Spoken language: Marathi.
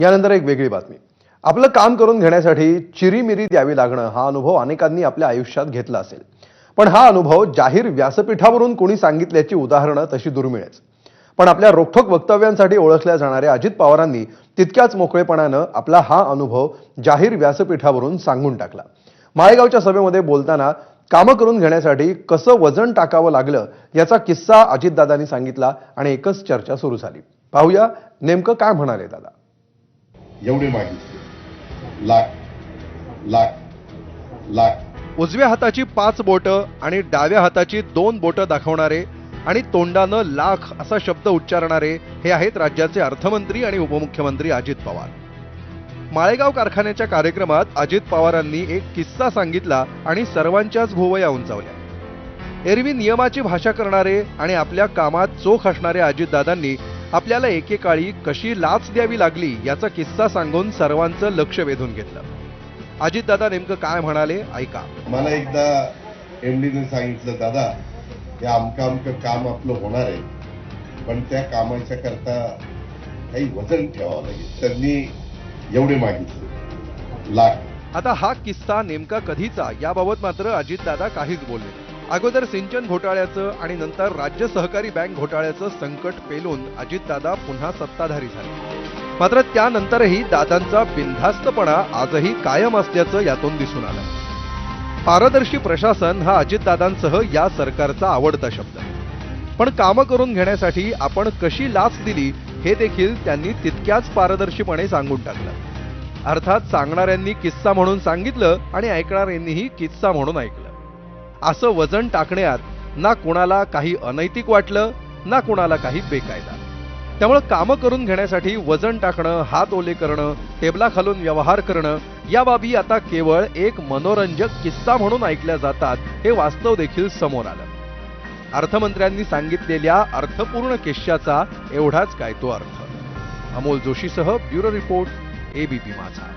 यानंतर एक वेगळी बातमी. आपलं काम करून घेण्यासाठी चिरीमिरी द्यावी लागणं हा अनुभव अनेकांनी आपल्या आयुष्यात घेतला असेल. पण हा अनुभव जाहीर व्यासपीठावरून कोणी सांगितल्याची उदाहरणं तशी दुर्मिळच. पण आपल्या रोखठोक वक्तव्यांसाठी ओळखल्या जाणाऱ्या अजित पवारांनी तितक्याच मोकळेपणानं आपला हा अनुभव जाहीर व्यासपीठावरून सांगून टाकला. माळेगावच्या सभेमध्ये बोलताना कामं करून घेण्यासाठी कसं वजन टाकावं लागलं याचा किस्सा अजितदादांनी सांगितला आणि एकच चर्चा सुरू झाली. पाहूया नेमकं काय म्हणाले दादा. एवढे मागितले लाख लाख लाख. उजव्या हाताची 5 बोटं आणि डाव्या हाताची 2 बोटं दाखवणारे आणि तोंडानं लाख असा शब्द उच्चारणारे हे आहेत राज्याचे अर्थमंत्री आणि उपमुख्यमंत्री अजित पवार. माळेगाव कारखान्याच्या कार्यक्रमात अजित पवारांनी एक किस्सा सांगितला आणि सर्वांच्याच भुवया उंचावल्या. एरवी नियमाची भाषा करणारे आणि आपल्या कामात चोख असणाऱ्या अजितदादांनी आपल्याला एकेकाळी कशी लाच द्यावी लागली याचा किस्सा सांगून सर्वांचं लक्ष वेधून घेतलं. अजितदादा नेमकं काय म्हणाले ऐका. मला एकदा एमडीने सांगितलं, दादा हे अमकं काम आपलं होणार आहे, पण त्या कामाच्या करता काही वजन ठेवावं लागेल. त्यांनी एवढे मागितले लाख. आता हा किस्सा नेमका कधीचा याबाबत मात्र अजितदादा काहीच बोलले नाही. अगोदर सिंचन घोटाळ्याचं आणि नंतर राज्य सहकारी बँक घोटाळ्याचं संकट पेलून अजितदादा पुन्हा सत्ताधारी झाले. मात्र त्यानंतरही दादांचा बिनधास्तपणा आजही कायम असल्याचं यातून दिसून आलं. पारदर्शी प्रशासन हा अजितदादांसह या सरकारचा आवडता शब्द. पण कामं करून घेण्यासाठी आपण कशी लाच दिली हे देखील त्यांनी तितक्याच पारदर्शीपणे सांगून टाकलं. अर्थात सांगणाऱ्यांनी किस्सा म्हणून सांगितलं आणि ऐकणाऱ्यांनीही किस्सा म्हणून ऐकलं. असं वजन टाकण्यात ना कुणाला काही अनैतिक वाटलं ना कुणाला काही बेकायदा. त्यामुळे कामं करून घेण्यासाठी वजन टाकणं, हात ओले करणं, टेबलाखालून व्यवहार करणं या बाबी आता केवळ एक मनोरंजक किस्सा म्हणून ऐकल्या जातात हे वास्तव देखील समोर आलं. अर्थमंत्र्यांनी सांगितलेल्या अर्थपूर्ण किस्स्याचा एवढाच काय तो अर्थ. अमोल जोशीसह ब्युरो रिपोर्ट, एबीपी माझा.